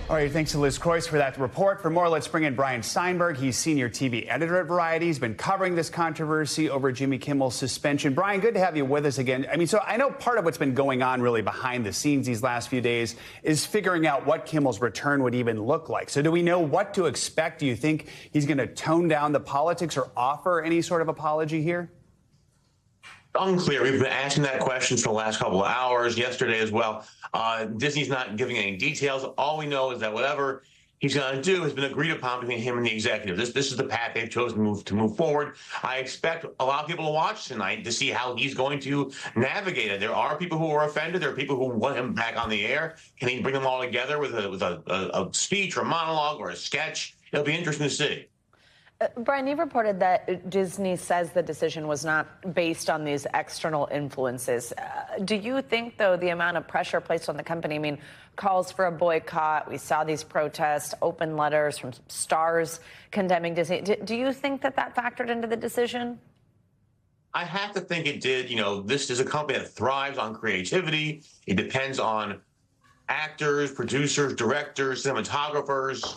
All right, thanks to Liz Croyce for that report. For more, let's bring in Brian Steinberg. He's senior TV editor at Variety. He's been covering this controversy over Jimmy Kimmel's suspension. Brian, good to have you with us again. So I know part of what's been going on really behind the scenes these last few days is figuring out what Kimmel's return would even look like. So do we know what to expect? Do you think he's going to tone down the politics or offer any sort of apology here? Unclear. We've been asking that question for the last couple of hours, yesterday as well. Disney's not giving any details. All we know is that whatever he's going to do has been agreed upon between him and the executive. This is the path they've chosen to move forward. I expect a lot of people to watch tonight to see how he's going to navigate it. There are people who are offended. There are people who want him back on the air. Can he bring them all together with a speech or a monologue or a sketch? It'll be interesting to see. Brian, you've reported that Disney says the decision was not based on these external influences. Do you think, though, the amount of pressure placed on the company, calls for a boycott, we saw these protests, open letters from stars condemning Disney. Do you think that factored into the decision? I have to think it did. This is a company that thrives on creativity. It depends on actors, producers, directors, cinematographers,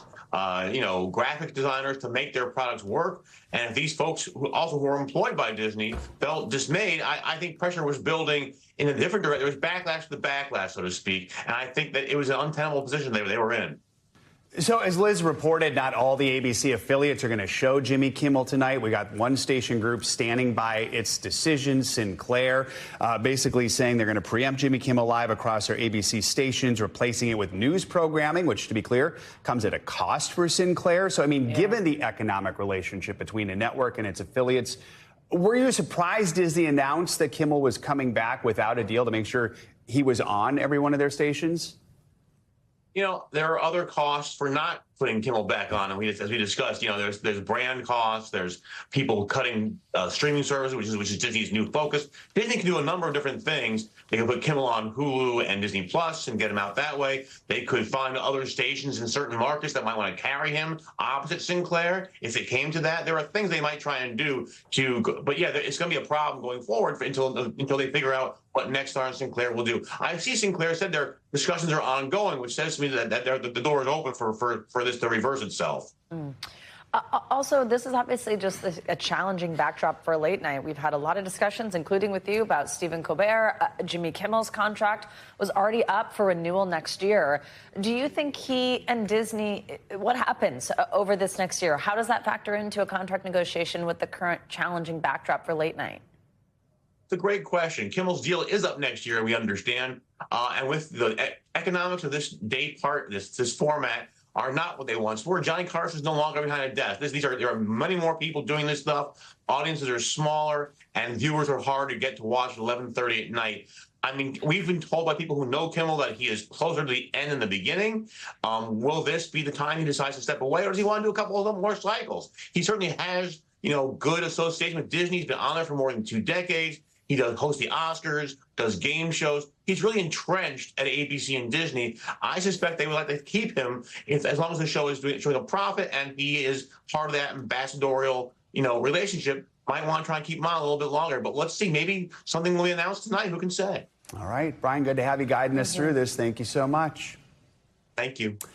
graphic designers to make their products work. And if these folks who are employed by Disney felt dismayed, I think pressure was building in a different direction. There was backlash to the backlash, so to speak. And I think that it was an untenable position they were in. So as Liz reported, not all the ABC affiliates are going to show Jimmy Kimmel tonight. We got one station group standing by its decision, Sinclair, basically saying they're going to preempt Jimmy Kimmel Live across their ABC stations, replacing it with news programming, which, to be clear, comes at a cost for Sinclair. So, given the economic relationship between a network and its affiliates, were you surprised Disney announced that Kimmel was coming back without a deal to make sure he was on every one of their stations? There are other costs for not putting Kimmel back on, and as we discussed, there's brand costs, there's people cutting streaming services, which is Disney's new focus. Disney can do a number of different things. They can put Kimmel on Hulu and Disney Plus and get him out that way. They could find other stations in certain markets that might want to carry him opposite Sinclair. If it came to that, there are things they might try and do but yeah, it's going to be a problem going forward until they figure out what Nexstar and Sinclair will do. I see Sinclair said their discussions are ongoing, which says to me that the door is open for this to reverse itself. Also, this is obviously just a challenging backdrop for late night. We've had a lot of discussions, including with you, about Stephen Colbert. Jimmy Kimmel's contract was already up for renewal next year. Do you think he and Disney, what happens over this next year? How does that factor into a contract negotiation with the current challenging backdrop for late night? It's a great question. Kimmel's deal is up next year, we understand. And with the economics of this day part, this format, are not what they once were. Johnny Carson's no longer behind a desk. There are many more people doing this stuff. Audiences are smaller, and viewers are hard to get to watch at 11:30 at night. We've been told by people who know Kimmel that he is closer to the end than the beginning. Will this be the time he decides to step away, or does he want to do a couple of them more cycles? He certainly has, good association with Disney. He's been on there for more than 2 decades. He does host the Oscars, does game shows. He's really entrenched at ABC and Disney. I suspect they would like to keep him as long as the show is showing a profit and he is part of that ambassadorial, relationship. Might want to try and keep him on a little bit longer. But let's see. Maybe something will be announced tonight. Who can say? All right, Brian, good to have you guiding us through this. Thank you so much. Thank you.